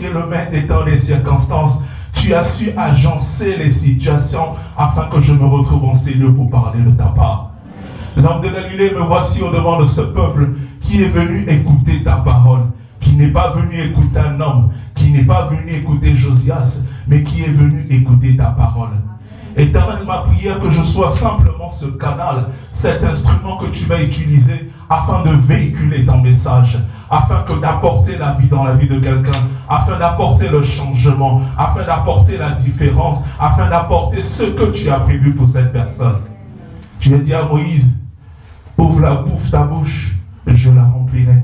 qui est le maître des temps et des circonstances, tu as su agencer les situations afin que je me retrouve en ces lieux pour parler de ta part. L'homme de Galilée, me voici au devant de ce peuple qui est venu écouter ta parole, qui n'est pas venu écouter un homme, qui n'est pas venu écouter Josias, mais qui est venu écouter ta parole. Éternel, ma prière que je sois simplement ce canal, cet instrument que tu vas utiliser afin de véhiculer ton message, afin que d'apporter la vie dans la vie de quelqu'un, afin d'apporter le changement, afin d'apporter la différence, afin d'apporter ce que tu as prévu pour cette personne. Tu as dit à Moïse, ouvre ta bouche, je la remplirai.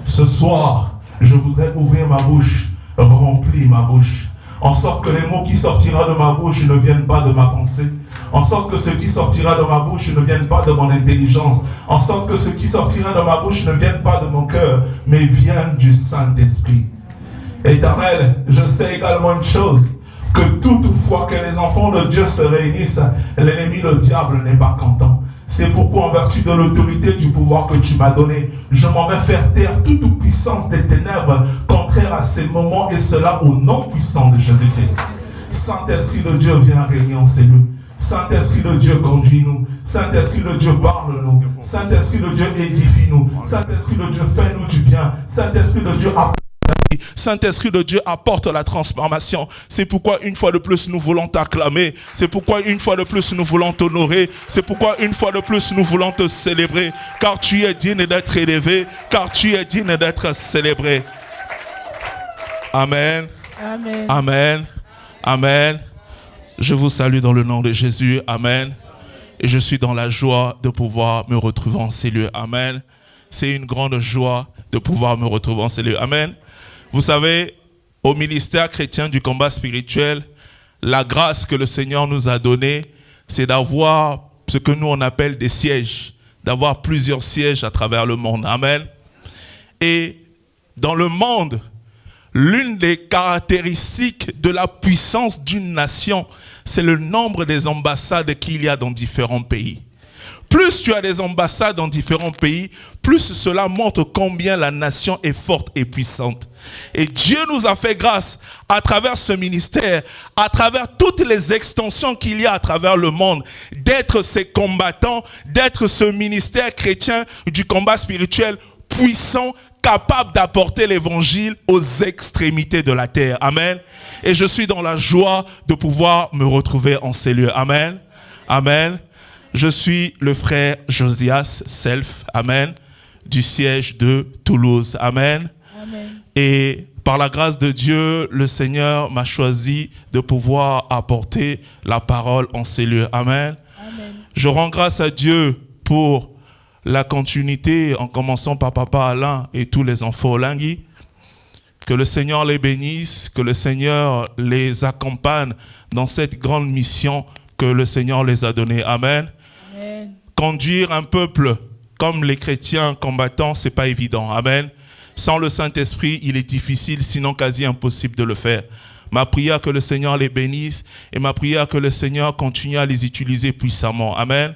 Ce soir, je voudrais ouvrir ma bouche, remplir ma bouche, en sorte que les mots qui sortiront de ma bouche ne viennent pas de ma pensée, en sorte que ce qui sortira de ma bouche ne vienne pas de mon intelligence, en sorte que ce qui sortira de ma bouche ne vienne pas de mon cœur, mais vienne du Saint-Esprit. Éternel, je sais également une chose, que toutefois que les enfants de Dieu se réunissent, l'ennemi, le diable, n'est pas content. C'est pourquoi, en vertu de l'autorité du pouvoir que tu m'as donné, je m'en vais faire taire toute puissance des ténèbres contraire à ces moments, et cela au nom puissant de Jésus-Christ. Saint-Esprit de Dieu, viens régner en ces lieux. Saint-Esprit de Dieu, conduis-nous. Saint-Esprit de Dieu, parle-nous. Saint-Esprit de Dieu, édifie-nous. Saint-Esprit de Dieu, fais-nous du bien. Saint-Esprit de Dieu, apporte. Saint-Esprit de Dieu apporte la transformation. C'est pourquoi une fois de plus nous voulons t'acclamer. C'est pourquoi une fois de plus nous voulons t'honorer. C'est pourquoi une fois de plus nous voulons te célébrer. Car tu es digne d'être élevé. Car tu es digne d'être célébré. Amen. Amen. Amen. Amen. Je vous salue dans le nom de Jésus. Amen. Et je suis dans la joie de pouvoir me retrouver en ces lieux. Amen. C'est une grande joie de pouvoir me retrouver en ces lieux. Amen. Vous savez, au ministère chrétien du combat spirituel, la grâce que le Seigneur nous a donnée, c'est d'avoir ce que nous on appelle des sièges, d'avoir plusieurs sièges à travers le monde. Amen. Et dans le monde, l'une des caractéristiques de la puissance d'une nation, c'est le nombre des ambassades qu'il y a dans différents pays. Plus tu as des ambassades dans différents pays, plus cela montre combien la nation est forte et puissante. Et Dieu nous a fait grâce à travers ce ministère, à travers toutes les extensions qu'il y a à travers le monde, d'être ces combattants, d'être ce ministère chrétien du combat spirituel puissant, capable d'apporter l'évangile aux extrémités de la terre. Amen. Et je suis dans la joie de pouvoir me retrouver en ces lieux. Amen. Amen. Je suis le frère Josias Self, amen, du siège de Toulouse, amen. Amen. Et par la grâce de Dieu, le Seigneur m'a choisi de pouvoir apporter la parole en ces lieux, amen. Amen. Je rends grâce à Dieu pour la continuité, en commençant par Papa Alain et tous les enfants Olingui. Que le Seigneur les bénisse, que le Seigneur les accompagne dans cette grande mission que le Seigneur les a donnée, amen. Amen. Conduire un peuple comme les chrétiens combattants, c'est pas évident. Amen. Sans le Saint-Esprit, il est difficile, sinon quasi impossible de le faire. Ma prière que le Seigneur les bénisse et ma prière que le Seigneur continue à les utiliser puissamment. Amen.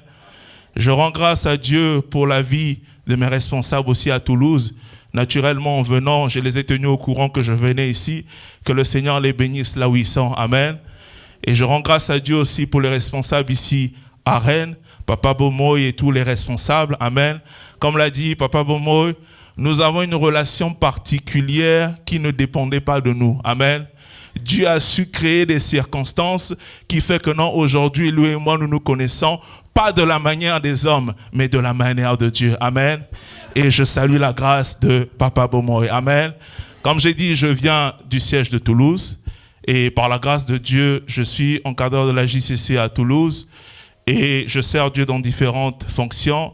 Je rends grâce à Dieu pour la vie de mes responsables aussi à Toulouse. Naturellement, en venant, je les ai tenus au courant que je venais ici. Que le Seigneur les bénisse là où ils sont. Amen. Et je rends grâce à Dieu aussi pour les responsables ici à Rennes, Papa Bomoy et tous les responsables. Amen. Comme l'a dit Papa Bomoy, nous avons une relation particulière qui ne dépendait pas de nous. Amen. Dieu a su créer des circonstances qui fait que non, aujourd'hui, lui et moi, nous nous connaissons pas de la manière des hommes, mais de la manière de Dieu. Amen. Et je salue la grâce de Papa Bomoy. Amen. Comme j'ai dit, je viens du siège de Toulouse. Et par la grâce de Dieu, je suis encadreur de la JCC à Toulouse et je sers Dieu dans différentes fonctions.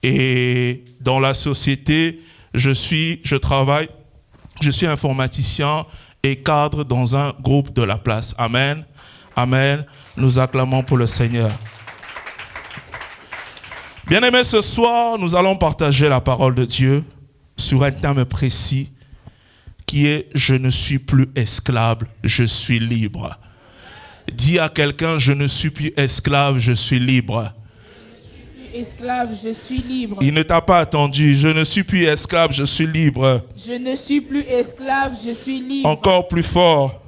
Et dans la société, je suis informaticien et cadre dans un groupe de la place. Amen. Amen. Nous acclamons pour le Seigneur. Bien-aimés, ce soir, nous allons partager la parole de Dieu sur un thème précis qui est « Je ne suis plus esclave, je suis libre ». Dis à quelqu'un « Je ne suis plus esclave, je suis libre ». esclave, je suis libre. Il ne t'a pas attendu. Je ne suis plus esclave, je suis libre. Je ne suis plus esclave, je suis libre. Encore plus fort.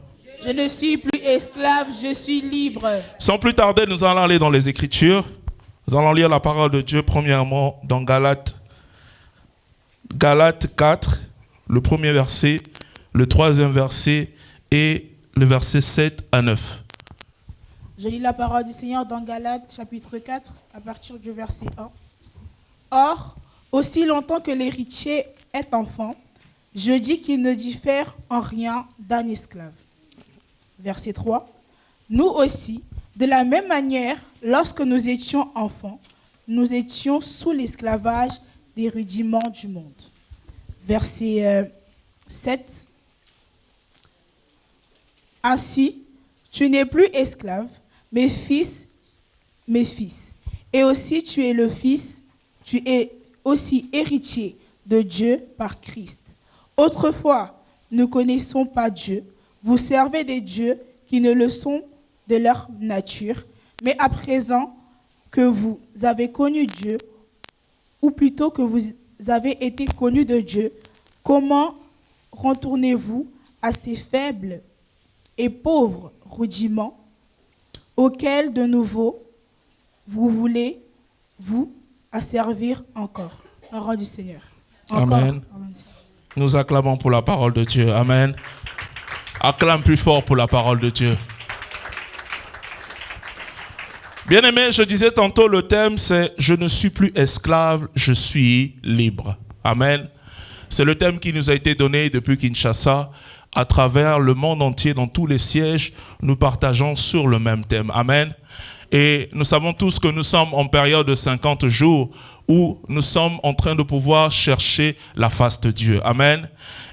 Je ne suis plus esclave, je suis libre. Sans plus tarder, nous allons aller dans les Écritures. Nous allons lire la parole de Dieu premièrement dans Galates 4, le premier verset, le troisième verset et le verset 7 à 9. Je lis la parole du Seigneur dans Galates chapitre 4 à partir du verset 1. Or, aussi longtemps que l'héritier est enfant, je dis qu'il ne diffère en rien d'un esclave. Verset 3. Nous aussi, de la même manière, lorsque nous étions enfants, nous étions sous l'esclavage des rudiments du monde. Verset 7. Ainsi, tu n'es plus esclave, mais fils. Et aussi tu es le fils, tu es aussi héritier de Dieu par Christ. Autrefois, ne connaissons pas Dieu. Vous servez des dieux qui ne le sont de leur nature, mais à présent que vous avez connu Dieu, ou plutôt que vous avez été connus de Dieu, comment retournez-vous à ces faibles et pauvres rudiments auxquels de nouveau vous voulez vous asservir encore? Parole du Seigneur. Encore. Amen. Nous acclamons pour la parole de Dieu. Amen. Acclame plus fort pour la parole de Dieu. Bien-aimé, je disais tantôt, le thème c'est « Je ne suis plus esclave, je suis libre ». Amen. C'est le thème qui nous a été donné depuis Kinshasa. À travers le monde entier, dans tous les sièges, nous partageons sur le même thème. Amen. Et nous savons tous que nous sommes en période de 50 jours où nous sommes en train de pouvoir chercher la face de Dieu. Amen.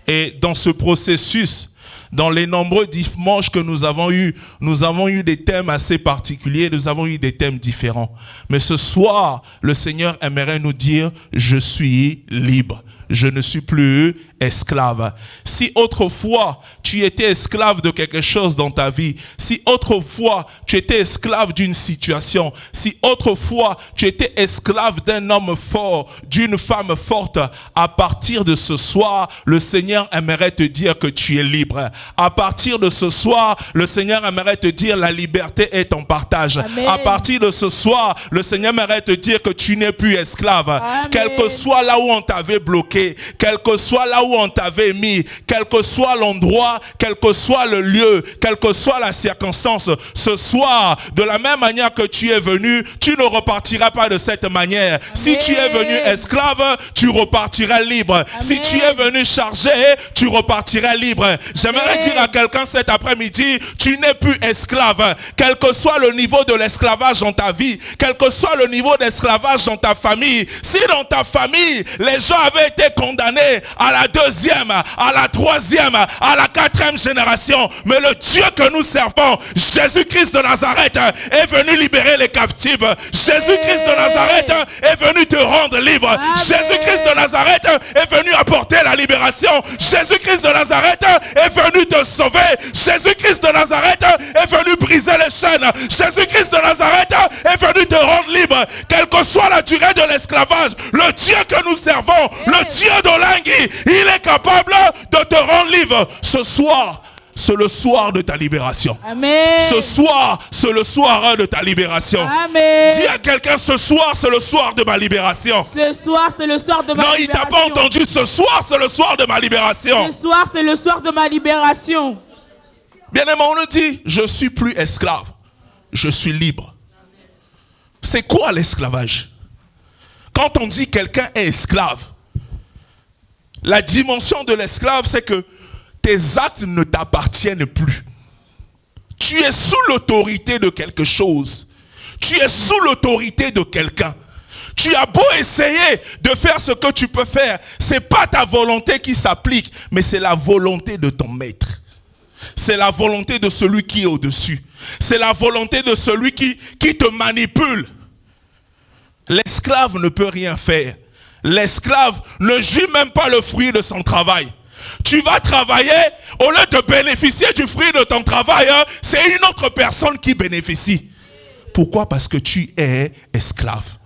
Et dans ce processus, dans les nombreux dimanches que nous avons eu des thèmes assez particuliers, nous avons eu des thèmes différents. Mais ce soir, le Seigneur aimerait nous dire, je suis libre. Je ne suis plus esclave. Si autrefois tu étais esclave de quelque chose dans ta vie, si autrefois tu étais esclave d'une situation, si autrefois tu étais esclave d'un homme fort, d'une femme forte, à partir de ce soir, le Seigneur aimerait te dire que tu es libre. À partir de ce soir, le Seigneur aimerait te dire la liberté est en partage. Amen. À partir de ce soir, le Seigneur aimerait te dire que tu n'es plus esclave. Amen. Quel que soit là où on t'avait bloqué, quel que soit là où on t'avait mis, quel que soit l'endroit, quel que soit le lieu, quelle que soit la circonstance, ce soir, de la même manière que tu es venu, tu ne repartiras pas de cette manière. Amen. Si tu es venu esclave, tu repartiras libre. Amen. Si tu es venu chargé, tu repartiras libre. J'aimerais dire à quelqu'un cet après-midi, tu n'es plus esclave. Quel que soit le niveau de l'esclavage dans ta vie, quel que soit le niveau d'esclavage dans ta famille, si dans ta famille, les gens avaient été condamnés à la deuxième, à la troisième, à la quatrième génération, mais le Dieu que nous servons, Jésus-Christ de Nazareth, est venu libérer les captifs. Jésus-Christ de Nazareth est venu te rendre libre. Amen. Jésus-Christ de Nazareth est venu apporter la libération. Jésus-Christ de Nazareth est venu te sauver. Jésus-Christ de Nazareth est venu briser les chaînes. Jésus-Christ de Nazareth est venu te rendre libre. Quelle que soit la durée de l'esclavage, le Dieu que nous servons, le Dieu d'Olingui, il est capable de te rendre libre. Ce soir, c'est le soir de ta libération. Amen. Ce soir, c'est le soir de ta libération. Amen. Dis à quelqu'un, ce soir, c'est le soir de ma libération. Ce soir, c'est le soir de ma libération. Non, il t'a pas entendu. Ce soir, c'est le soir de ma libération. Ce soir, c'est le soir de ma libération. Bien-aimé, on nous dit, je suis plus esclave. Je suis libre. C'est quoi l'esclavage? Quand on dit quelqu'un est esclave, la dimension de l'esclave, c'est que tes actes ne t'appartiennent plus. Tu es sous l'autorité de quelque chose. Tu es sous l'autorité de quelqu'un. Tu as beau essayer de faire ce que tu peux faire, c'est pas ta volonté qui s'applique, mais c'est la volonté de ton maître. C'est la volonté de celui qui est au-dessus. C'est la volonté de celui qui te manipule. L'esclave ne peut rien faire. L'esclave ne jouit même pas le fruit de son travail. Tu vas travailler, au lieu de bénéficier du fruit de ton travail, c'est une autre personne qui bénéficie. Pourquoi? Parce que tu es esclave.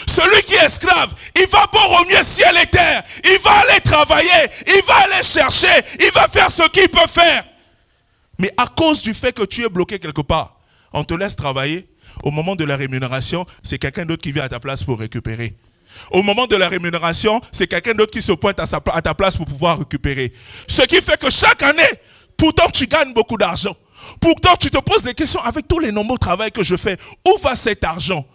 Celui qui est esclave, il va bon au mieux ciel et terre. Il va aller travailler, il va aller chercher, il va faire ce qu'il peut faire. Mais à cause du fait que tu es bloqué quelque part, on te laisse travailler. Au moment de la rémunération, c'est quelqu'un d'autre qui vient à ta place pour récupérer. Au moment de la rémunération, c'est quelqu'un d'autre qui se pointe à ta place pour pouvoir récupérer. Ce qui fait que chaque année, pourtant tu gagnes beaucoup d'argent. Pourtant tu te poses des questions avec tous les nombreux travaux que je fais. Où va cet argent?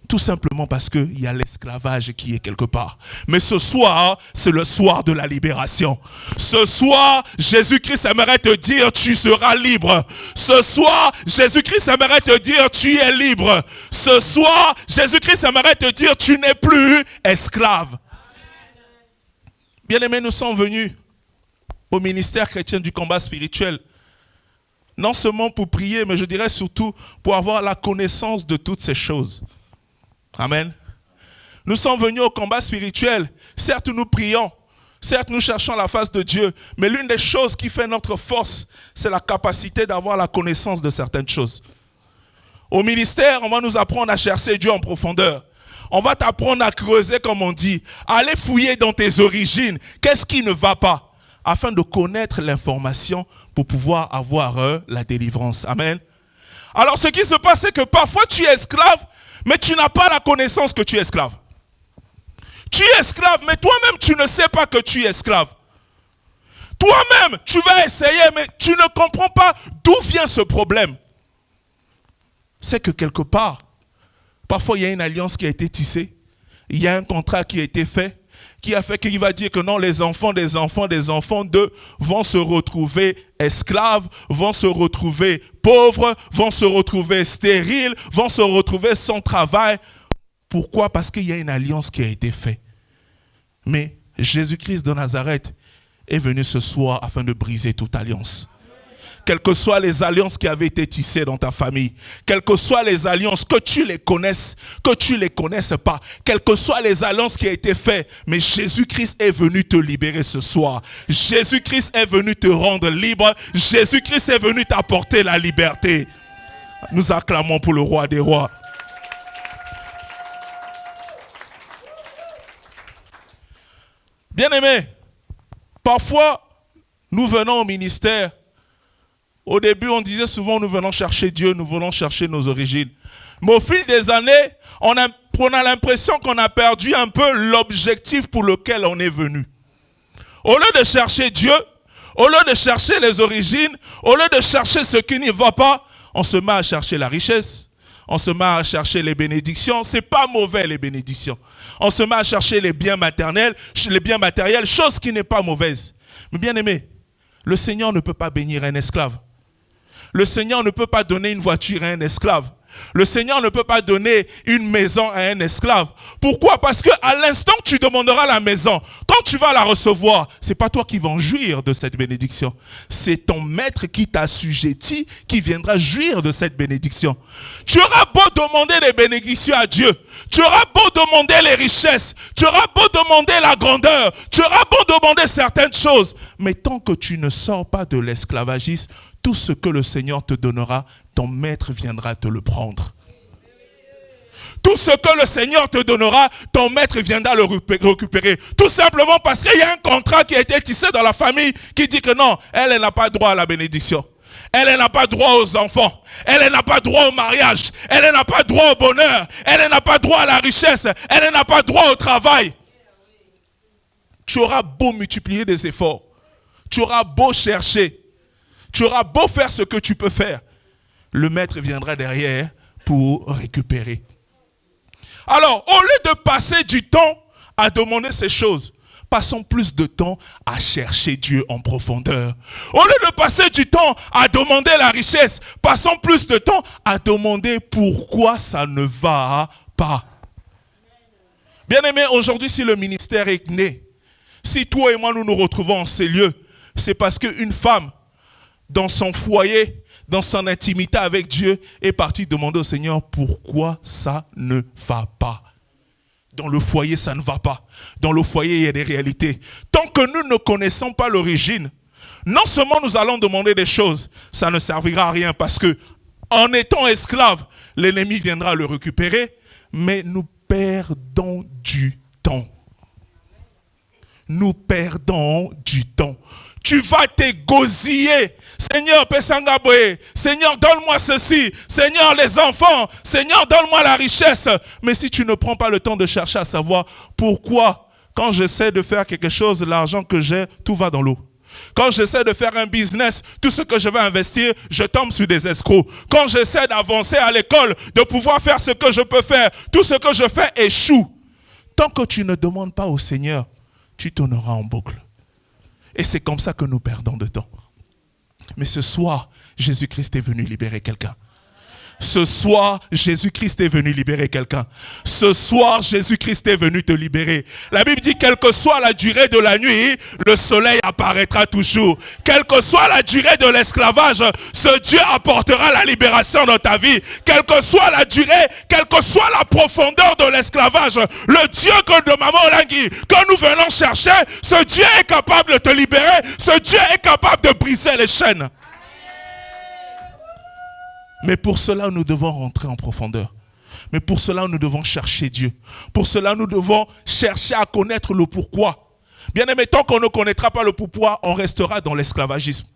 Tout simplement parce qu'il y a l'esclavage qui est quelque part. Mais ce soir, c'est le soir de la libération. Ce soir, Jésus-Christ aimerait te dire, tu seras libre. Ce soir, Jésus-Christ aimerait te dire, tu es libre. Ce soir, Jésus-Christ aimerait te dire, tu n'es plus esclave. Bien-aimés, nous sommes venus au ministère chrétien du combat spirituel. Non seulement pour prier, mais je dirais surtout pour avoir la connaissance de toutes ces choses. Amen. Nous sommes venus au combat spirituel. Certes, nous prions. Certes, nous cherchons la face de Dieu. Mais l'une des choses qui fait notre force, c'est la capacité d'avoir la connaissance de certaines choses. Au ministère, on va nous apprendre à chercher Dieu en profondeur. On va t'apprendre à creuser, comme on dit. À aller fouiller dans tes origines. Qu'est-ce qui ne va pas? Afin de connaître l'information pour pouvoir avoir la délivrance. Amen. Alors, ce qui se passe, c'est que parfois tu es esclave, mais tu n'as pas la connaissance que tu es esclave. Tu es esclave, mais toi-même, tu ne sais pas que tu es esclave. Toi-même, tu vas essayer, mais tu ne comprends pas d'où vient ce problème. C'est que quelque part, parfois il y a une alliance qui a été tissée, il y a un contrat qui a été fait, qui a fait qu'il va dire que non, les enfants d'eux vont se retrouver esclaves, vont se retrouver pauvres, vont se retrouver stériles, vont se retrouver sans travail. Pourquoi? Parce qu'il y a une alliance qui a été faite. Mais Jésus-Christ de Nazareth est venu ce soir afin de briser toute alliance. Quelles que soient les alliances qui avaient été tissées dans ta famille, quelles que soient les alliances, que tu les connaisses pas, quelles que soient les alliances qui ont été faites, mais Jésus-Christ est venu te libérer ce soir. Jésus-Christ est venu te rendre libre. Jésus-Christ est venu t'apporter la liberté. Nous acclamons pour le roi des rois. Bien-aimés, parfois, nous venons au ministère. Au début, on disait souvent, nous venons chercher Dieu, nous venons chercher nos origines. Mais au fil des années, on a l'impression qu'on a perdu un peu l'objectif pour lequel on est venu. Au lieu de chercher Dieu, au lieu de chercher les origines, au lieu de chercher ce qui n'y va pas, on se met à chercher la richesse. On se met à chercher les bénédictions. C'est pas mauvais, les bénédictions. On se met à chercher les biens matériels, chose qui n'est pas mauvaise. Mais bien aimé, le Seigneur ne peut pas bénir un esclave. Le Seigneur ne peut pas donner une voiture à un esclave. Le Seigneur ne peut pas donner une maison à un esclave. Pourquoi? Parce qu'à l'instant que tu demanderas la maison, quand tu vas la recevoir, c'est pas toi qui vas en jouir de cette bénédiction. C'est ton maître qui t'a assujetti qui viendra jouir de cette bénédiction. Tu auras beau demander les bénédictions à Dieu. Tu auras beau demander les richesses. Tu auras beau demander la grandeur. Tu auras beau demander certaines choses. Mais tant que tu ne sors pas de l'esclavagisme, tout ce que le Seigneur te donnera, ton maître viendra te le prendre. Tout ce que le Seigneur te donnera, ton maître viendra le récupérer. Tout simplement parce qu'il y a un contrat qui a été tissé dans la famille qui dit que non, elle n'a pas droit à la bénédiction. Elle n'a pas droit aux enfants. Elle n'a pas droit au mariage. Elle n'a pas droit au bonheur. Elle n'a pas droit à la richesse. Elle n'a pas droit au travail. Tu auras beau multiplier des efforts. Tu auras beau chercher. Tu auras beau faire ce que tu peux faire. Le maître viendra derrière pour récupérer. Alors, au lieu de passer du temps à demander ces choses, passons plus de temps à chercher Dieu en profondeur. Au lieu de passer du temps à demander la richesse, passons plus de temps à demander pourquoi ça ne va pas. Bien-aimés, aujourd'hui, si le ministère est né, si toi et moi nous nous retrouvons en ces lieux, c'est parce qu'une femme, dans son foyer, dans son intimité avec Dieu, est partie demander au Seigneur pourquoi ça ne va pas. Dans le foyer, ça ne va pas. Dans le foyer, il y a des réalités. Tant que nous ne connaissons pas l'origine, non seulement nous allons demander des choses, ça ne servira à rien parce que, en étant esclave, l'ennemi viendra le récupérer, mais nous perdons du temps. Nous perdons du temps. Tu vas t'égosiller. Seigneur, Seigneur, donne-moi ceci. Seigneur, les enfants. Seigneur, donne-moi la richesse. Mais si tu ne prends pas le temps de chercher à savoir pourquoi, quand j'essaie de faire quelque chose, l'argent que j'ai, tout va dans l'eau. Quand j'essaie de faire un business, tout ce que je vais investir, je tombe sur des escrocs. Quand j'essaie d'avancer à l'école, de pouvoir faire ce que je peux faire, tout ce que je fais échoue. Tant que tu ne demandes pas au Seigneur, tu tourneras en boucle. Et c'est comme ça que nous perdons de temps. Mais ce soir, Jésus-Christ est venu libérer quelqu'un. Ce soir, Jésus-Christ est venu libérer quelqu'un. Ce soir, Jésus-Christ est venu te libérer. La Bible dit, quelle que soit la durée de la nuit, le soleil apparaîtra toujours. Quelle que soit la durée de l'esclavage, ce Dieu apportera la libération dans ta vie. Quelle que soit la durée, quelle que soit la profondeur de l'esclavage, le Dieu que de Maman Olangui, que nous venons chercher, ce Dieu est capable de te libérer. Ce Dieu est capable de briser les chaînes. Mais pour cela, nous devons rentrer en profondeur. Mais pour cela, nous devons chercher Dieu. Pour cela, nous devons chercher à connaître le pourquoi. Bien aimé, tant qu'on ne connaîtra pas le pourquoi, on restera dans l'esclavagisme.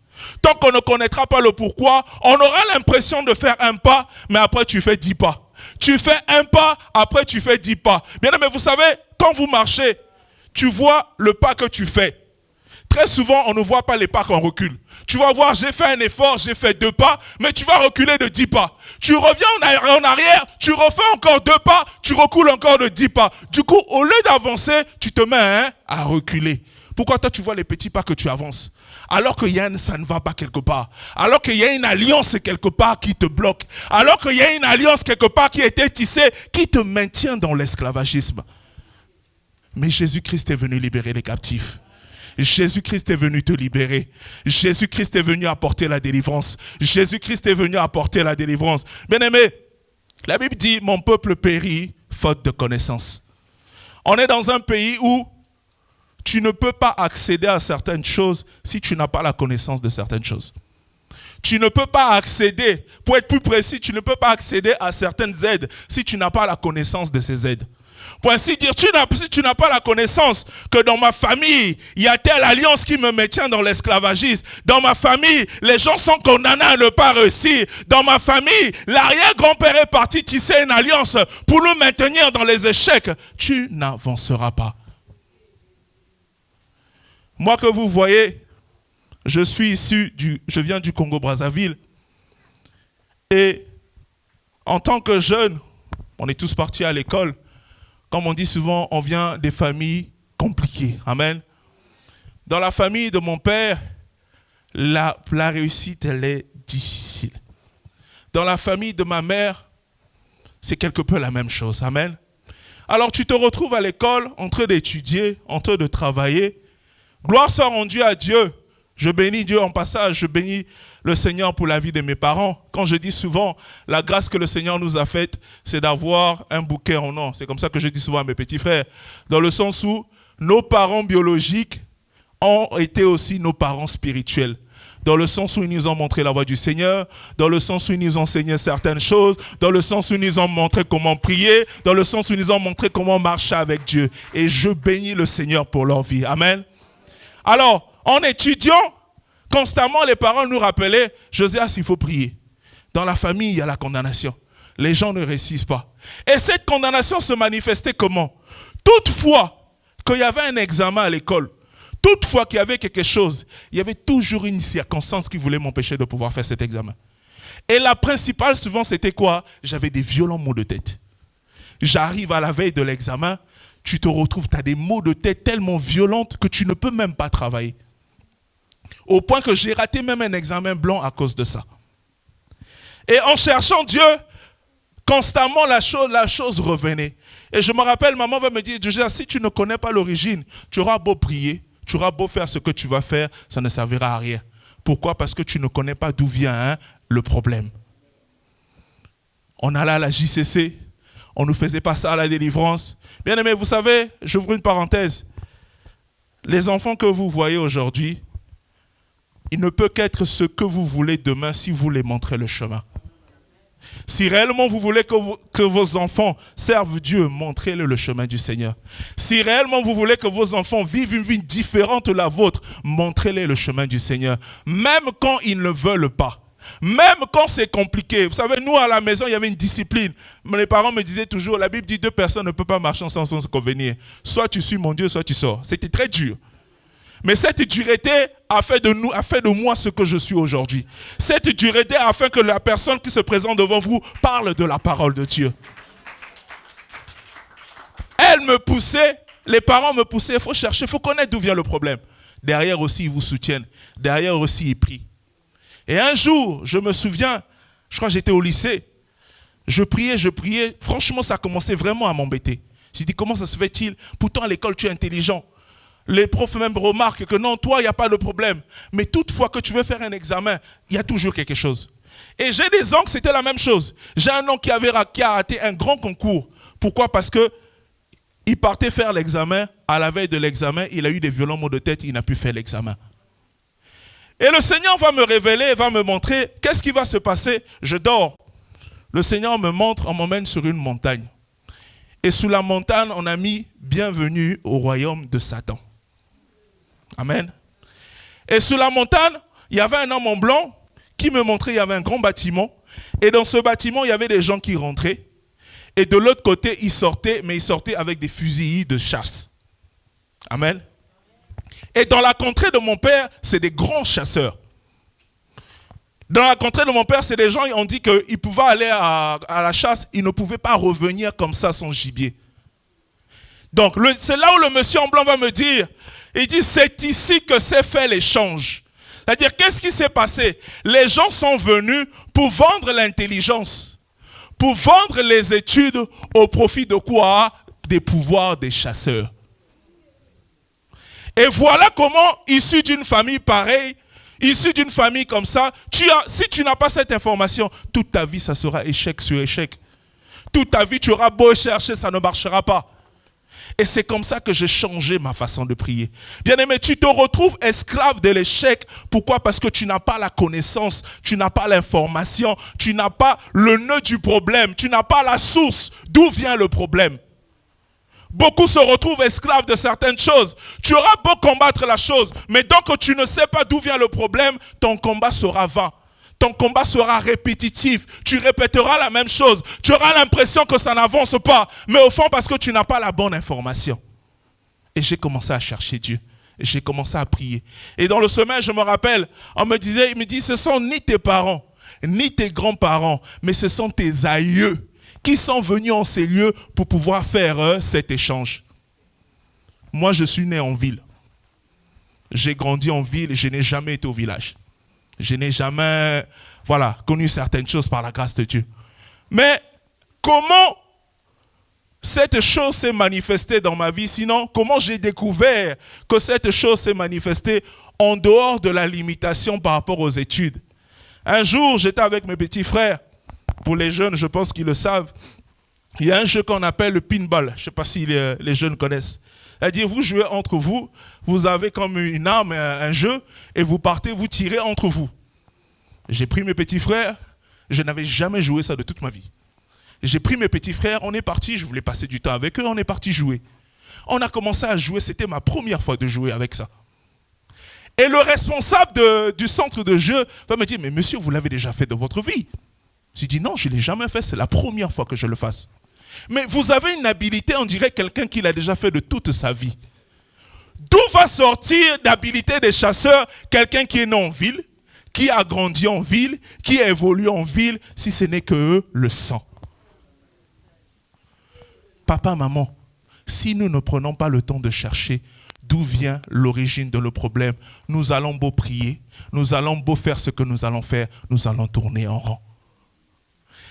Tant qu'on ne connaîtra pas le pourquoi, on aura l'impression de faire un pas, mais après tu fais 10 pas. Tu fais un pas, après tu fais 10 pas. Bien aimé, vous savez, quand vous marchez, tu vois le pas que tu fais. Très souvent, on ne voit pas les pas qu'on recule. Tu vas voir, j'ai fait un effort, j'ai fait 2 pas, mais tu vas reculer de 10 pas. Tu reviens en arrière, tu refais encore 2 pas, tu recules encore de 10 pas. Du coup, au lieu d'avancer, tu te mets à reculer. Pourquoi toi, tu vois les petits pas que tu avances? Alors que ça ne va pas quelque part. Alors qu'il y a une alliance quelque part qui te bloque. Alors qu'il y a une alliance quelque part qui a été tissée, qui te maintient dans l'esclavagisme. Mais Jésus-Christ est venu libérer les captifs. Jésus-Christ est venu te libérer. Jésus-Christ est venu apporter la délivrance. Jésus-Christ est venu apporter la délivrance. Bien-aimé, la Bible dit, mon peuple périt faute de connaissance. On est dans un pays où tu ne peux pas accéder à certaines choses si tu n'as pas la connaissance de certaines choses. Tu ne peux pas accéder, pour être plus précis, tu ne peux pas accéder à certaines aides si tu n'as pas la connaissance de ces aides. Pour ainsi dire, si tu n'as pas la connaissance que dans ma famille, il y a telle alliance qui me maintient dans l'esclavagisme. Dans ma famille, les gens sont condamnés à ne pas réussir. Dans ma famille, l'arrière-grand-père est parti tisser une alliance pour nous maintenir dans les échecs. Tu n'avanceras pas. Moi que vous voyez, je viens du Congo-Brazzaville. Et en tant que jeune, on est tous partis à l'école. Comme on dit souvent, on vient des familles compliquées. Amen. Dans la famille de mon père, la réussite, elle est difficile. Dans la famille de ma mère, c'est quelque peu la même chose. Amen. Alors tu te retrouves à l'école en train d'étudier, en train de travailler. Gloire soit rendue à Dieu. Je bénis Dieu en passage, je bénis le Seigneur pour la vie de mes parents. Quand je dis souvent, la grâce que le Seigneur nous a faite, c'est d'avoir un bouquet en or. C'est comme ça que je dis souvent à mes petits frères. Dans le sens où nos parents biologiques ont été aussi nos parents spirituels. Dans le sens où ils nous ont montré la voie du Seigneur, dans le sens où ils nous ont enseigné certaines choses, dans le sens où ils nous ont montré comment prier, dans le sens où ils nous ont montré comment marcher avec Dieu. Et je bénis le Seigneur pour leur vie. Amen. Alors, en étudiant, constamment, les parents nous rappelaient, Josias, il faut prier. Dans la famille, il y a la condamnation. Les gens ne réussissent pas. Et cette condamnation se manifestait comment? Toutefois qu'il y avait un examen à l'école, toutefois qu'il y avait quelque chose, il y avait toujours une circonstance qui voulait m'empêcher de pouvoir faire cet examen. Et la principale, souvent, c'était quoi? J'avais des violents maux de tête. J'arrive à la veille de l'examen, tu te retrouves, tu as des maux de tête tellement violents que tu ne peux même pas travailler. Au point que j'ai raté même un examen blanc à cause de ça. Et en cherchant Dieu, constamment la chose revenait. Et je me rappelle, maman va me dire, si tu ne connais pas l'origine, tu auras beau prier, tu auras beau faire ce que tu vas faire, ça ne servira à rien. Pourquoi? Parce que tu ne connais pas d'où vient le problème. On allait à la JCC, on nous faisait passer à la délivrance. Bien aimé, vous savez, j'ouvre une parenthèse. Les enfants que vous voyez aujourd'hui, il ne peut qu'être ce que vous voulez demain si vous les montrez le chemin. Si réellement vous voulez que vos enfants servent Dieu, montrez-le le chemin du Seigneur. Si réellement vous voulez que vos enfants vivent une vie différente de la vôtre, montrez-les le chemin du Seigneur. Même quand ils ne veulent pas. Même quand c'est compliqué. Vous savez, nous à la maison, il y avait une discipline. Les parents me disaient toujours, la Bible dit 2 personnes ne peuvent pas marcher ensemble sans se convenir. Soit tu suis mon Dieu, soit tu sors. C'était très dur. Mais cette dureté a fait de moi ce que je suis aujourd'hui. Cette dureté a fait que la personne qui se présente devant vous parle de la parole de Dieu. Elle me poussait, les parents me poussaient, il faut chercher, il faut connaître d'où vient le problème. Derrière aussi, ils vous soutiennent. Derrière aussi, ils prient. Et un jour, je me souviens, je crois que j'étais au lycée, je priais. Franchement, ça commençait vraiment à m'embêter. J'ai dit, comment ça se fait-il? Pourtant, à l'école, tu es intelligent. Les profs même remarquent que non, toi, il n'y a pas de problème. Mais toutefois que tu veux faire un examen, il y a toujours quelque chose. Et j'ai des oncles, c'était la même chose. J'ai un oncle qui a raté un grand concours. Pourquoi? Parce qu'il partait faire l'examen. À la veille de l'examen, il a eu des violents maux de tête, il n'a pu faire l'examen. Et le Seigneur va me révéler, va me montrer qu'est-ce qui va se passer. Je dors. Le Seigneur me montre, on m'emmène sur une montagne. Et sous la montagne, on a mis « Bienvenue au royaume de Satan ». Amen. Et sous la montagne, il y avait un homme en blanc qui me montrait, il y avait un grand bâtiment. Et dans ce bâtiment, il y avait des gens qui rentraient. Et de l'autre côté, ils sortaient, mais ils sortaient avec des fusils de chasse. Amen. Et dans la contrée de mon père, c'est des grands chasseurs. Dans la contrée de mon père, c'est des gens qui ont dit qu'ils pouvaient aller à la chasse, ils ne pouvaient pas revenir comme ça sans gibier. Donc, c'est là où le monsieur en blanc va me dire, il dit, c'est ici que s'est fait l'échange. C'est-à-dire, qu'est-ce qui s'est passé? Les gens sont venus pour vendre l'intelligence, pour vendre les études au profit de quoi? Des pouvoirs des chasseurs. Et voilà comment, issu d'une famille pareille, issu d'une famille comme ça, si tu n'as pas cette information, toute ta vie, ça sera échec sur échec. Toute ta vie, tu auras beau chercher, ça ne marchera pas. Et c'est comme ça que j'ai changé ma façon de prier. Bien-aimé, tu te retrouves esclave de l'échec. Pourquoi? Parce que tu n'as pas la connaissance, tu n'as pas l'information, tu n'as pas le nœud du problème, tu n'as pas la source. D'où vient le problème? Beaucoup se retrouvent esclaves de certaines choses. Tu auras beau combattre la chose, mais tant que tu ne sais pas d'où vient le problème, ton combat sera vain. Ton combat sera répétitif. Tu répéteras la même chose. Tu auras l'impression que ça n'avance pas. Mais au fond, parce que tu n'as pas la bonne information. Et j'ai commencé à chercher Dieu. Et j'ai commencé à prier. Et dans le sommeil, je me rappelle, il me dit, ce sont ni tes parents, ni tes grands-parents, mais ce sont tes aïeux qui sont venus en ces lieux pour pouvoir faire cet échange. Moi, je suis né en ville. J'ai grandi en ville et je n'ai jamais été au village. Je n'ai jamais connu certaines choses par la grâce de Dieu. Mais comment cette chose s'est manifestée dans ma vie? Sinon, comment j'ai découvert que cette chose s'est manifestée en dehors de la limitation par rapport aux études? Un jour, j'étais avec mes petits frères. Pour les jeunes, je pense qu'ils le savent. Il y a un jeu qu'on appelle le pinball. Je ne sais pas si les jeunes connaissent. C'est-à-dire, vous jouez entre vous, vous avez comme une arme, un jeu, et vous partez, vous tirez entre vous. J'ai pris mes petits frères, je n'avais jamais joué ça de toute ma vie. J'ai pris mes petits frères, on est parti, je voulais passer du temps avec eux, on est parti jouer. On a commencé à jouer, c'était ma première fois de jouer avec ça. Et le responsable du centre de jeu va me dire, mais monsieur, vous l'avez déjà fait dans votre vie? J'ai dit, non, je ne l'ai jamais fait, c'est la première fois que je le fasse. Mais vous avez une habilité, on dirait quelqu'un qui l'a déjà fait de toute sa vie. D'où va sortir l'habilité des chasseurs quelqu'un qui est né en ville, qui a grandi en ville, qui a évolué en ville, si ce n'est que eux le sang? Papa, maman, si nous ne prenons pas le temps de chercher d'où vient l'origine de le problème, nous allons beau prier, nous allons beau faire ce que nous allons faire, nous allons tourner en rond.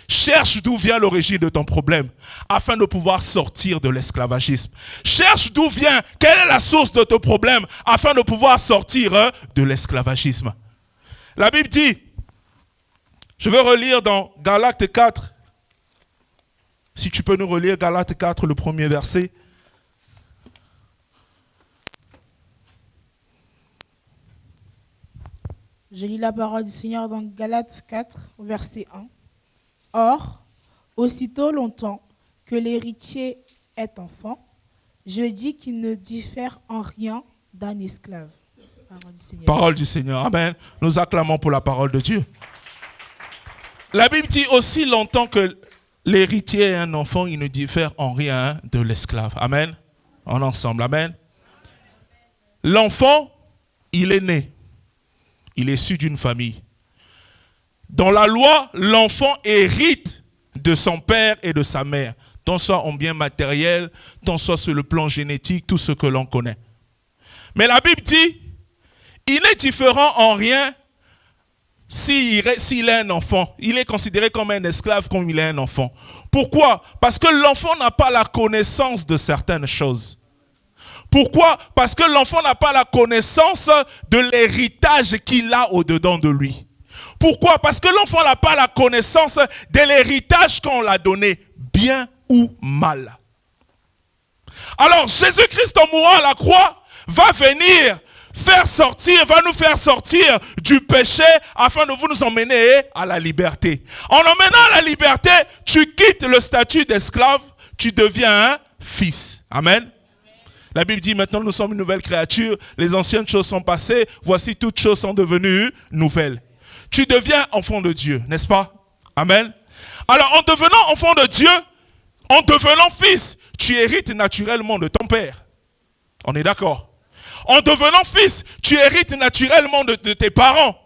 Cherche d'où vient l'origine de ton problème afin de pouvoir sortir de l'esclavagisme. Cherche d'où vient, quelle est la source de ton problème afin de pouvoir sortir de l'esclavagisme. La Bible dit, je vais relire dans Galates 4, si tu peux nous relire Galates 4, le premier verset. Je lis la parole du Seigneur dans Galates 4, verset 1. Or, aussitôt longtemps que l'héritier est enfant, je dis qu'il ne diffère en rien d'un esclave. Parole du Seigneur. Parole du Seigneur. Amen. Nous acclamons pour la parole de Dieu. La Bible dit aussi longtemps que l'héritier est un enfant, il ne diffère en rien de l'esclave. Amen. En ensemble. Amen. L'enfant, il est né. Il est issu d'une famille. Dans la loi, l'enfant hérite de son père et de sa mère, tant soit en bien matériel, tant soit sur le plan génétique, tout ce que l'on connaît. Mais la Bible dit, il est différent en rien s'il est un enfant. Il est considéré comme un esclave comme il est un enfant. Pourquoi? Parce que l'enfant n'a pas la connaissance de certaines choses. Pourquoi? Parce que l'enfant n'a pas la connaissance de l'héritage qu'il a au-dedans de lui. Pourquoi? Parce que l'enfant n'a pas la connaissance de l'héritage qu'on l'a donné, bien ou mal. Alors Jésus-Christ en mourant à la croix va venir va nous faire sortir du péché afin de vous nous emmener à la liberté. En emmenant à la liberté, tu quittes le statut d'esclave, tu deviens un fils. Amen. La Bible dit maintenant nous sommes une nouvelle créature, les anciennes choses sont passées, voici toutes choses sont devenues nouvelles. Tu deviens enfant de Dieu, n'est-ce pas? Amen. Alors en devenant enfant de Dieu, en devenant fils, tu hérites naturellement de ton père. On est d'accord? En devenant fils, tu hérites naturellement de tes parents.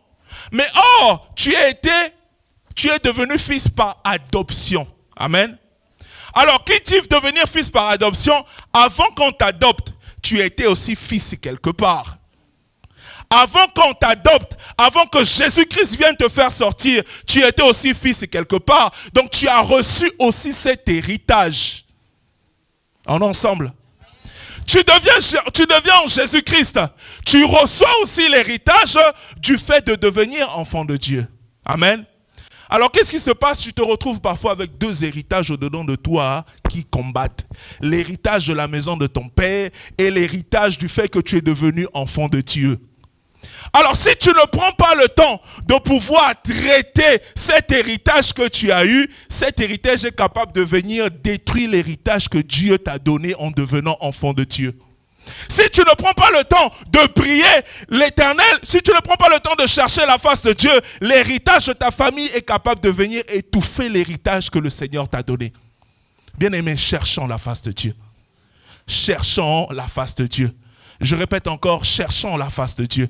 Mais or, tu es devenu fils par adoption. Amen. Alors, qui dit devenir fils par adoption? Avant qu'on t'adopte, tu étais aussi fils quelque part. Avant qu'on t'adopte, avant que Jésus-Christ vienne te faire sortir, tu étais aussi fils quelque part. Donc, tu as reçu aussi cet héritage. En ensemble. Tu deviens en Jésus-Christ. Tu reçois aussi l'héritage du fait de devenir enfant de Dieu. Amen. Alors, qu'est-ce qui se passe? Tu te retrouves parfois avec deux héritages au-dedans de toi qui combattent. L'héritage de la maison de ton père et l'héritage du fait que tu es devenu enfant de Dieu. Alors, si tu ne prends pas le temps de pouvoir traiter cet héritage que tu as eu, cet héritage est capable de venir détruire l'héritage que Dieu t'a donné en devenant enfant de Dieu. Si tu ne prends pas le temps de prier l'Éternel, si tu ne prends pas le temps de chercher la face de Dieu, l'héritage de ta famille est capable de venir étouffer l'héritage que le Seigneur t'a donné. Bien-aimés, cherchons la face de Dieu. Cherchons la face de Dieu. Je répète encore, cherchons la face de Dieu.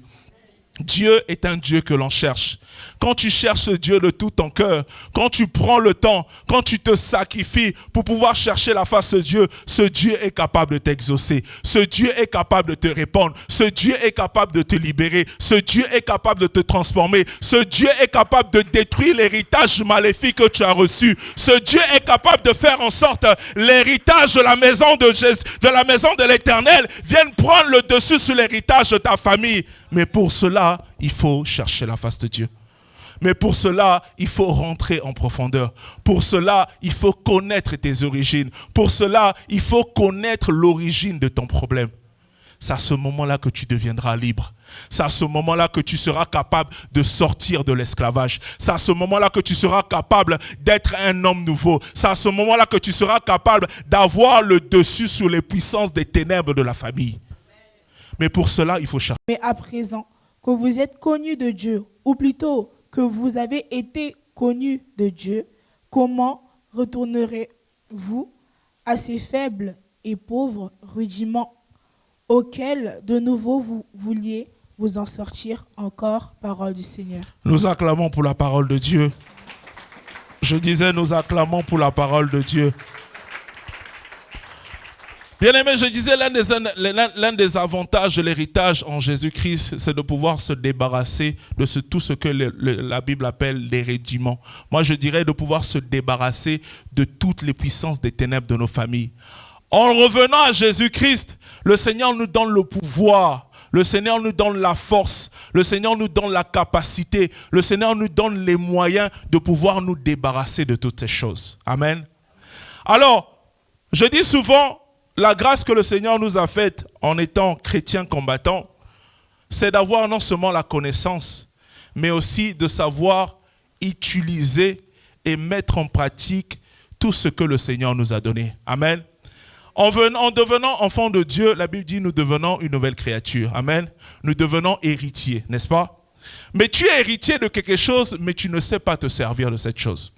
Dieu est un Dieu que l'on cherche. Quand tu cherches Dieu de tout ton cœur, quand tu prends le temps, quand tu te sacrifies pour pouvoir chercher la face de Dieu, ce Dieu est capable de t'exaucer. Ce Dieu est capable de te répondre. Ce Dieu est capable de te libérer. Ce Dieu est capable de te transformer. Ce Dieu est capable de détruire l'héritage maléfique que tu as reçu. Ce Dieu est capable de faire en sorte que l'héritage de la maison de Jésus, de la maison de l'Éternel vienne prendre le dessus sur l'héritage de ta famille. Mais pour cela, il faut chercher la face de Dieu. Mais pour cela, il faut rentrer en profondeur. Pour cela, il faut connaître tes origines. Pour cela, il faut connaître l'origine de ton problème. C'est à ce moment-là que tu deviendras libre. C'est à ce moment-là que tu seras capable de sortir de l'esclavage. C'est à ce moment-là que tu seras capable d'être un homme nouveau. C'est à ce moment-là que tu seras capable d'avoir le dessus sur les puissances des ténèbres de la famille. Mais pour cela, il faut chercher. Mais à présent que vous êtes connus de Dieu, ou plutôt que vous avez été connus de Dieu, comment retournerez-vous à ces faibles et pauvres rudiments auxquels de nouveau vous vouliez vous en sortir encore, parole du Seigneur? Nous acclamons pour la parole de Dieu. Je disais, nous acclamons pour la parole de Dieu. Bien-aimé, je disais, l'un des avantages de l'héritage en Jésus-Christ, c'est de pouvoir se débarrasser de tout ce que la Bible appelle les rudiments. Moi, je dirais de pouvoir se débarrasser de toutes les puissances des ténèbres de nos familles. En revenant à Jésus-Christ, le Seigneur nous donne le pouvoir, le Seigneur nous donne la force, le Seigneur nous donne la capacité, le Seigneur nous donne les moyens de pouvoir nous débarrasser de toutes ces choses. Amen. Alors, je dis souvent, la grâce que le Seigneur nous a faite en étant chrétiens combattants, c'est d'avoir non seulement la connaissance, mais aussi de savoir utiliser et mettre en pratique tout ce que le Seigneur nous a donné. Amen. En devenant enfants de Dieu, la Bible dit nous devenons une nouvelle créature. Amen. Nous devenons héritiers, n'est-ce pas? Mais tu es héritier de quelque chose, mais tu ne sais pas te servir de cette chose.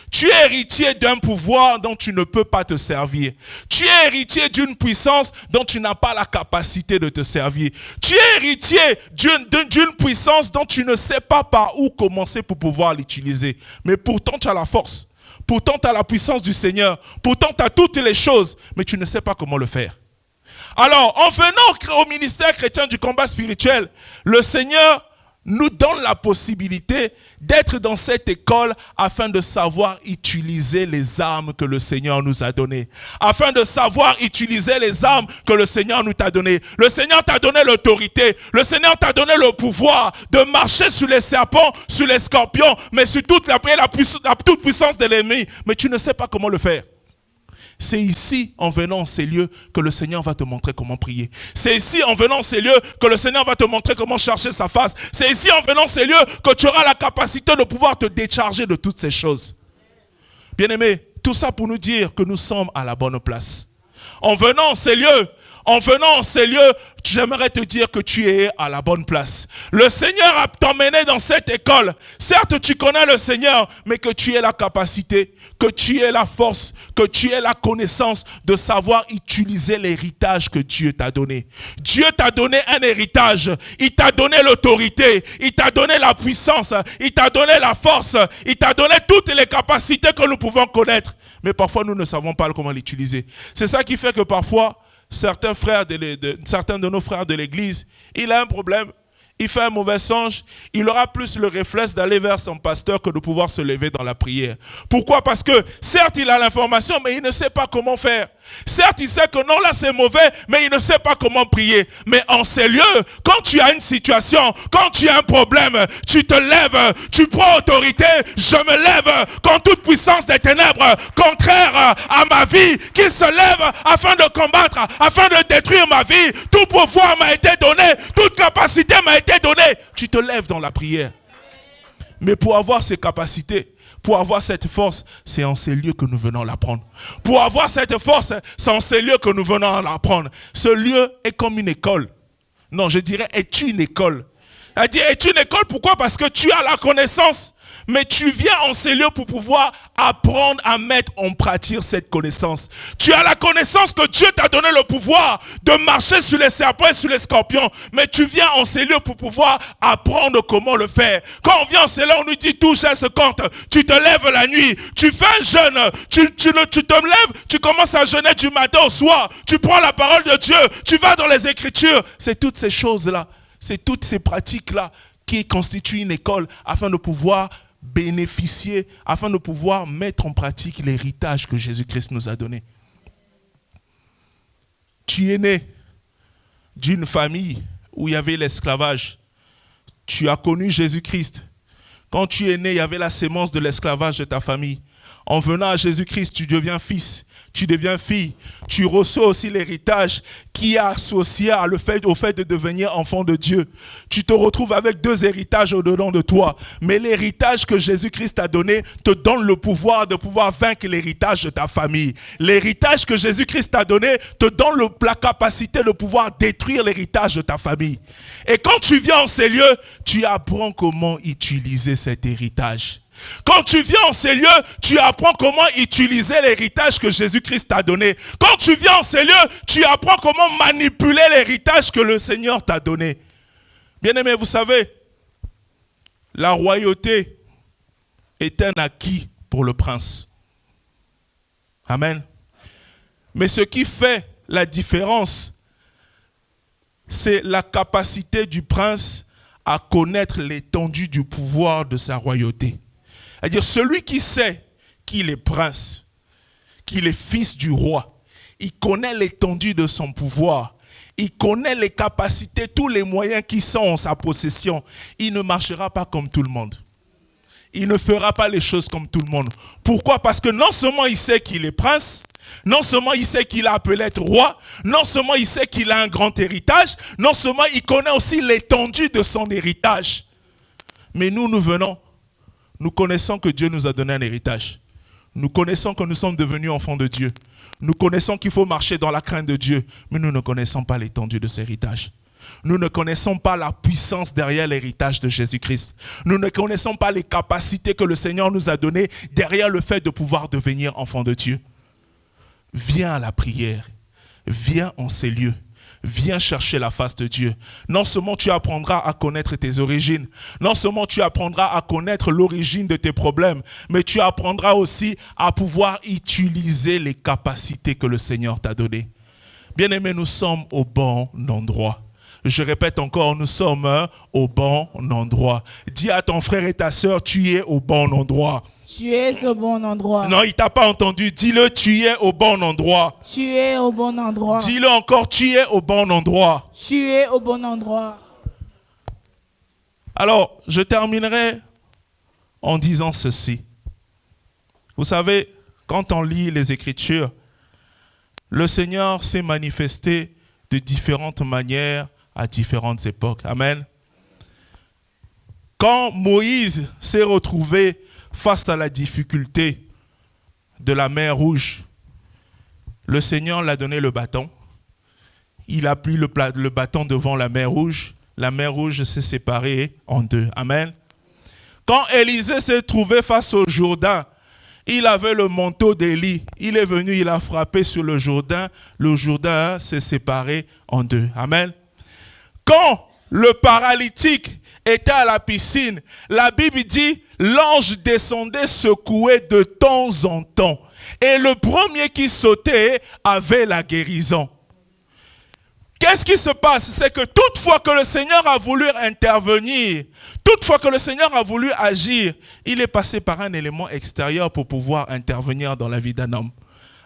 Tu es héritier d'un pouvoir dont tu ne peux pas te servir. Tu es héritier d'une puissance dont tu n'as pas la capacité de te servir. Tu es héritier d'une puissance dont tu ne sais pas par où commencer pour pouvoir l'utiliser. Mais pourtant, tu as la force. Pourtant, tu as la puissance du Seigneur. Pourtant, tu as toutes les choses, mais tu ne sais pas comment le faire. Alors, en venant au ministère chrétien du combat spirituel, le Seigneur nous donne la possibilité d'être dans cette école afin de savoir utiliser les armes que le Seigneur nous a données. Afin de savoir utiliser les armes que le Seigneur nous a données. Le Seigneur t'a donné l'autorité. Le Seigneur t'a donné le pouvoir de marcher sur les serpents, sur les scorpions, mais sur toute toute puissance de l'ennemi. Mais tu ne sais pas comment le faire. C'est ici, en venant en ces lieux, que le Seigneur va te montrer comment prier. C'est ici, en venant en ces lieux, que le Seigneur va te montrer comment chercher sa face. C'est ici, en venant en ces lieux, que tu auras la capacité de pouvoir te décharger de toutes ces choses. Bien-aimés, tout ça pour nous dire que nous sommes à la bonne place. En venant en ces lieux, j'aimerais te dire que tu es à la bonne place. Le Seigneur a t'emmené dans cette école. Certes, tu connais le Seigneur, mais que tu aies la capacité, que tu aies la force, que tu aies la connaissance de savoir utiliser l'héritage que Dieu t'a donné. Dieu t'a donné un héritage. Il t'a donné l'autorité. Il t'a donné la puissance. Il t'a donné la force. Il t'a donné toutes les capacités que nous pouvons connaître. Mais parfois, nous ne savons pas comment l'utiliser. C'est ça qui fait que parfois, certains de nos frères de l'église, il a un problème, il fait un mauvais songe, il aura plus le réflexe d'aller vers son pasteur que de pouvoir se lever dans la prière. Pourquoi? Parce que certes il a l'information, mais il ne sait pas comment faire. Certes il sait que non, là c'est mauvais, mais il ne sait pas comment prier. Mais en ces lieux, quand tu as une situation, quand tu as un problème, tu te lèves, tu prends autorité. Je me lève contre toute puissance des ténèbres contraire à ma vie, qui se lève afin de combattre, afin de détruire ma vie. Tout pouvoir m'a été donné, toute capacité m'a été donnée. Tu te lèves dans la prière. Mais pour avoir ces capacités, pour avoir cette force, c'est en ces lieux que nous venons l'apprendre. Pour avoir cette force, c'est en ces lieux que nous venons l'apprendre. Ce lieu est comme une école. Non, je dirais, est une école. C'est-à-dire, est une école, pourquoi? Parce que tu as la connaissance. Mais tu viens en ces lieux pour pouvoir apprendre à mettre en pratique cette connaissance. Tu as la connaissance que Dieu t'a donné le pouvoir de marcher sur les serpents et sur les scorpions. Mais tu viens en ces lieux pour pouvoir apprendre comment le faire. Quand on vient en ces lieux, on nous dit tout geste compte. Tu te lèves la nuit, tu fais un jeûne, tu te lèves, tu commences à jeûner du matin au soir. Tu prends la parole de Dieu, tu vas dans les Écritures. C'est toutes ces choses-là, c'est toutes ces pratiques-là qui constituent une école afin de pouvoir bénéficier, afin de pouvoir mettre en pratique l'héritage que Jésus-Christ nous a donné. Tu es né d'une famille où il y avait l'esclavage. Tu as connu Jésus-Christ. Quand tu es né, il y avait la sémence de l'esclavage de ta famille. En venant à Jésus-Christ, tu deviens fils, tu deviens fille. Tu reçois aussi l'héritage qui est associé au fait de devenir enfant de Dieu. Tu te retrouves avec deux héritages au-dedans de toi. Mais l'héritage que Jésus-Christ t'a donné te donne le pouvoir de pouvoir vaincre l'héritage de ta famille. L'héritage que Jésus-Christ t'a donné te donne la capacité de pouvoir détruire l'héritage de ta famille. Et quand tu viens en ces lieux, tu apprends comment utiliser cet héritage. Quand tu viens en ces lieux, tu apprends comment utiliser l'héritage que Jésus-Christ t'a donné. Quand tu viens en ces lieux, tu apprends comment manipuler l'héritage que le Seigneur t'a donné. Bien-aimés, vous savez, la royauté est un acquis pour le prince. Amen. Mais ce qui fait la différence, c'est la capacité du prince à connaître l'étendue du pouvoir de sa royauté. C'est-à-dire celui qui sait qu'il est prince, qu'il est fils du roi, il connaît l'étendue de son pouvoir, il connaît les capacités, tous les moyens qui sont en sa possession. Il ne marchera pas comme tout le monde. Il ne fera pas les choses comme tout le monde. Pourquoi? Parce que non seulement il sait qu'il est prince, non seulement il sait qu'il a appelé être roi, non seulement il sait qu'il a un grand héritage, non seulement il connaît aussi l'étendue de son héritage. Mais nous venons Nous connaissons que Dieu nous a donné un héritage. Nous connaissons que nous sommes devenus enfants de Dieu. Nous connaissons qu'il faut marcher dans la crainte de Dieu, mais nous ne connaissons pas l'étendue de cet héritage. Nous ne connaissons pas la puissance derrière l'héritage de Jésus-Christ. Nous ne connaissons pas les capacités que le Seigneur nous a données derrière le fait de pouvoir devenir enfant de Dieu. Viens à la prière. Viens en ces lieux. Viens chercher la face de Dieu. Non seulement tu apprendras à connaître tes origines, non seulement tu apprendras à connaître l'origine de tes problèmes, mais tu apprendras aussi à pouvoir utiliser les capacités que le Seigneur t'a données. Bien-aimés, nous sommes au bon endroit. Je répète encore, nous sommes au bon endroit. Dis à ton frère et ta sœur, tu es au bon endroit. Tu es au bon endroit. Non, il ne t'a pas entendu. Dis-le, tu es au bon endroit. Tu es au bon endroit. Dis-le encore, tu es au bon endroit. Tu es au bon endroit. Alors, je terminerai en disant ceci. Vous savez, quand on lit les Écritures, le Seigneur s'est manifesté de différentes manières à différentes époques. Amen. Quand Moïse s'est retrouvé face à la difficulté de la mer Rouge, le Seigneur l'a donné le bâton. Il a pris le bâton devant la mer Rouge. La mer Rouge s'est séparée en deux. Amen. Quand Élisée s'est trouvé face au Jourdain, il avait le manteau d'Élie. Il est venu, il a frappé sur le Jourdain. Le Jourdain s'est séparé en deux. Amen. Quand le paralytique était à la piscine, la Bible dit, l'ange descendait secoué de temps en temps. Et le premier qui sautait avait la guérison. Qu'est-ce qui se passe? C'est que toutefois que le Seigneur a voulu intervenir, toutefois que le Seigneur a voulu agir, il est passé par un élément extérieur pour pouvoir intervenir dans la vie d'un homme.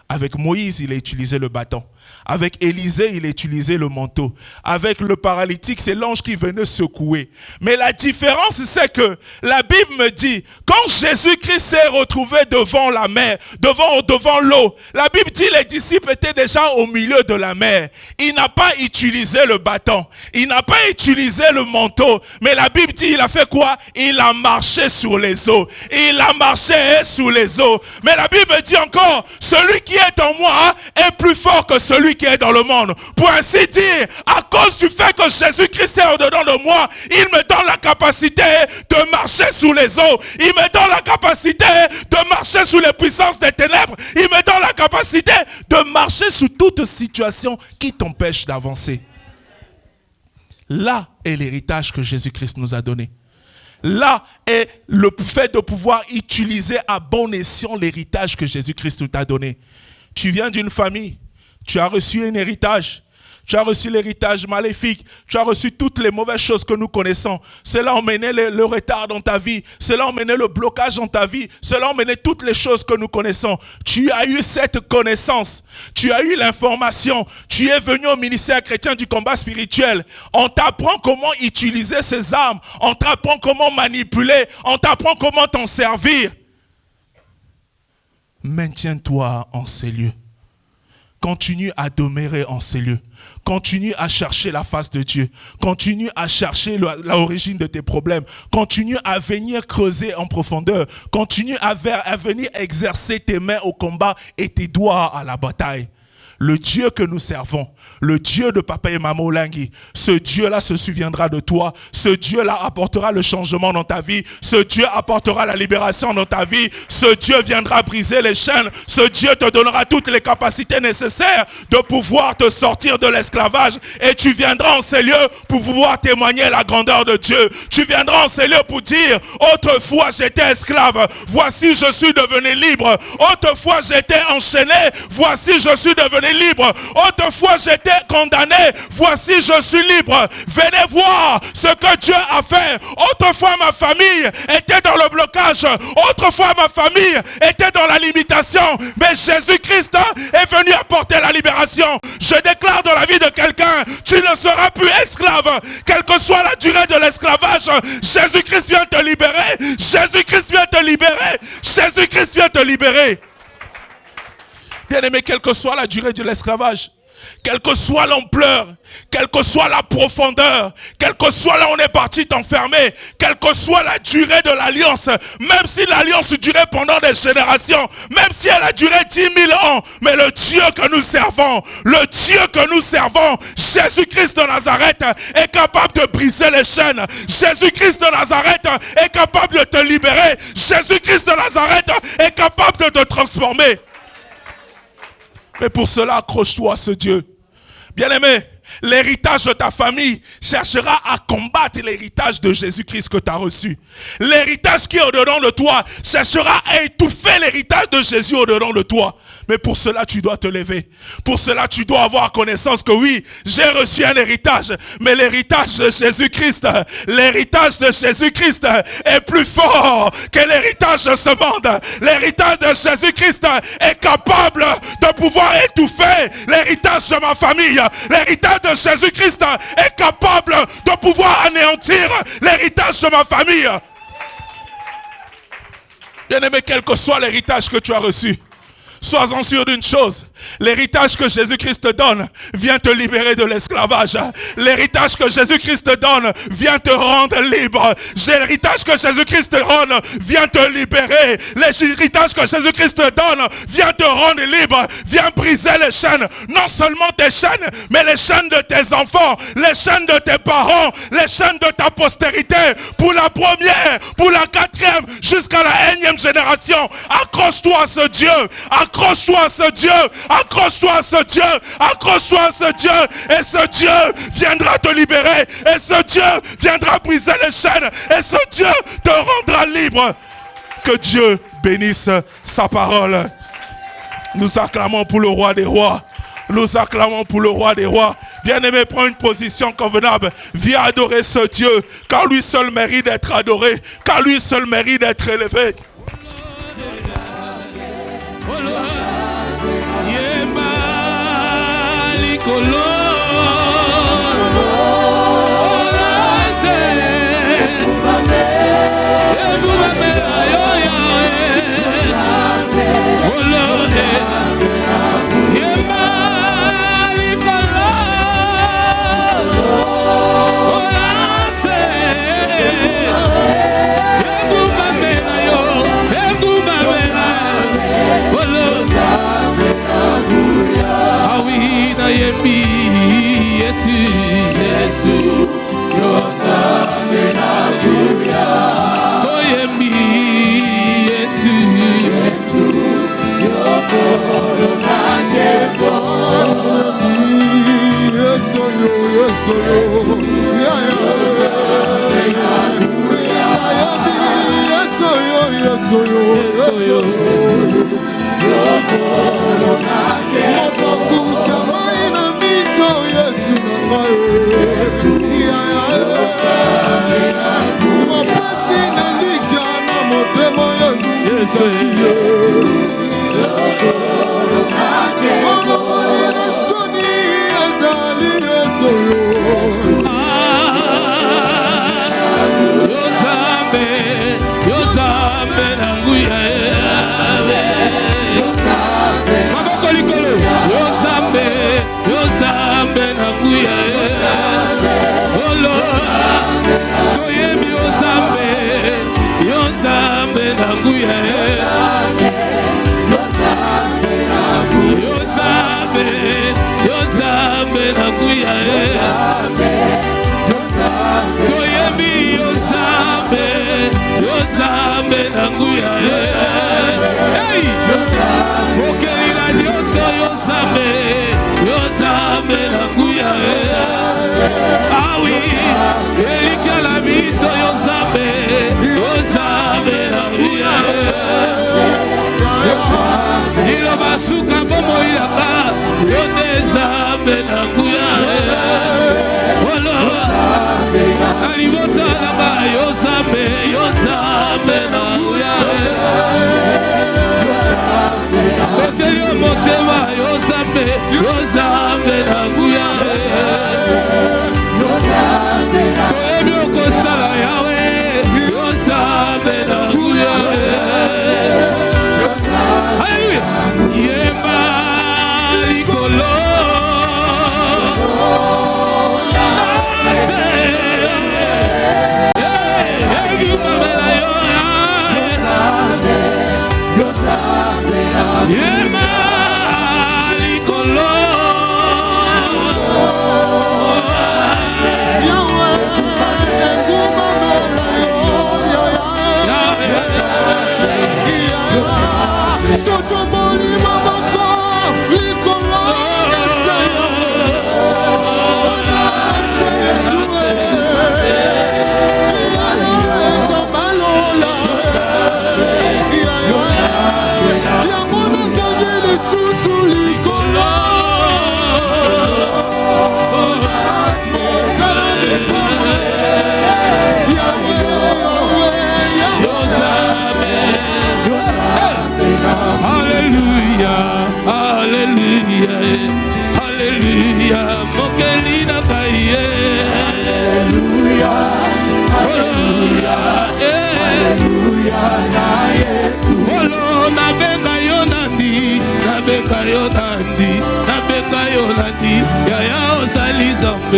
Avec Moïse, il a utilisé le bâton. Avec Élisée, il a utilisé le manteau. Avec le paralytique, c'est l'ange qui venait secouer. Mais la différence, c'est que la Bible me dit, quand Jésus-Christ s'est retrouvé devant la mer, devant l'eau, la Bible dit les disciples étaient déjà au milieu de la mer. Il n'a pas utilisé le bâton. Il n'a pas utilisé le manteau. Mais la Bible dit, il a fait quoi? Il a marché sur les eaux. Il a marché sous les eaux. Mais la Bible dit encore, celui qui est en moi est plus fort que celui qui est dans le monde. Pour ainsi dire, à cause du fait que Jésus-Christ est au-dedans de moi, il me donne la capacité de marcher sous les eaux. Il me donne la capacité de marcher sous les puissances des ténèbres. Il me donne la capacité de marcher sous toute situation qui t'empêche d'avancer. Là est l'héritage que Jésus-Christ nous a donné. Là est le fait de pouvoir utiliser à bon escient l'héritage que Jésus-Christ nous a donné. Tu viens d'une famille, tu as reçu un héritage. Tu as reçu l'héritage maléfique. Tu as reçu toutes les mauvaises choses que nous connaissons. Cela a emmené le retard dans ta vie. Cela a emmené le blocage dans ta vie. Cela a emmené toutes les choses que nous connaissons. Tu as eu cette connaissance. Tu as eu l'information. Tu es venu au ministère chrétien du combat spirituel. On t'apprend comment utiliser ces armes. On t'apprend comment manipuler. On t'apprend comment t'en servir. Maintiens-toi en ces lieux. Continue à demeurer en ces lieux. Continue à chercher la face de Dieu. Continue à chercher l'origine de tes problèmes. Continue à venir creuser en profondeur. Continue à venir exercer tes mains au combat et tes doigts à la bataille. Le Dieu que nous servons, le Dieu de Papa et Maman Olangi, ce Dieu-là se souviendra de toi. Ce Dieu-là apportera le changement dans ta vie. Ce Dieu apportera la libération dans ta vie. Ce Dieu viendra briser les chaînes. Ce Dieu te donnera toutes les capacités nécessaires de pouvoir te sortir de l'esclavage. Et tu viendras en ces lieux pour pouvoir témoigner la grandeur de Dieu. Tu viendras en ces lieux pour dire, autrefois j'étais esclave, voici je suis devenu libre. Autrefois j'étais enchaîné, voici je suis devenu libre. Autrefois j'étais condamné, voici je suis libre. Venez voir ce que Dieu a fait. Autrefois ma famille était dans le blocage. Autrefois ma famille était dans la limitation. Mais Jésus-Christ est venu apporter la libération. Je déclare dans la vie de quelqu'un, tu ne seras plus esclave. Quelle que soit la durée de l'esclavage, Jésus-Christ vient te libérer. Jésus-Christ vient te libérer. Jésus-Christ vient te libérer. Bien-aimé, quelle que soit la durée de l'esclavage, quelle que soit l'ampleur, quelle que soit la profondeur, quelle que soit là où on est parti t'enfermer, quelle que soit la durée de l'alliance, même si l'alliance durait pendant des générations, même si elle a duré 10 000 ans, mais le Dieu que nous servons, Jésus-Christ de Nazareth, est capable de briser les chaînes. Jésus-Christ de Nazareth est capable de te libérer. Jésus-Christ de Nazareth est capable de te transformer. Mais pour cela, accroche-toi à ce Dieu. Bien-aimé, l'héritage de ta famille cherchera à combattre l'héritage de Jésus-Christ que tu as reçu. L'héritage qui est au-dedans de toi cherchera à étouffer l'héritage de Jésus au-dedans de toi. Mais pour cela, tu dois te lever. Pour cela, tu dois avoir connaissance que oui, j'ai reçu un héritage. Mais l'héritage de Jésus-Christ est plus fort que l'héritage de ce monde. L'héritage de Jésus-Christ est capable de pouvoir étouffer l'héritage de ma famille. L'héritage de Jésus-Christ est capable de pouvoir anéantir l'héritage de ma famille. Bien-aimé, quel que soit l'héritage que tu as reçu, sois-en sûr d'une chose, l'héritage que Jésus-Christ te donne vient te libérer de l'esclavage. L'héritage que Jésus-Christ te donne vient te rendre libre. L'héritage que Jésus-Christ te donne vient te libérer. L'héritage que Jésus-Christ te donne vient te rendre libre. Vient briser les chaînes. Non seulement tes chaînes, mais les chaînes de tes enfants, les chaînes de tes parents, les chaînes de ta postérité. Pour la première, pour la quatrième, jusqu'à la énième génération. Accroche-toi à ce Dieu. Accroche-toi à ce Dieu, accroche-toi à ce Dieu, accroche-toi à ce Dieu, et ce Dieu viendra te libérer, et ce Dieu viendra briser les chaînes, et ce Dieu te rendra libre. Que Dieu bénisse sa parole. Nous acclamons pour le roi des rois. Nous acclamons pour le roi des rois. Bien-aimé, prends une position convenable. Viens adorer ce Dieu, car lui seul mérite d'être adoré, car lui seul mérite d'être élevé. Alléluia.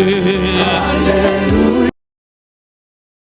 louer.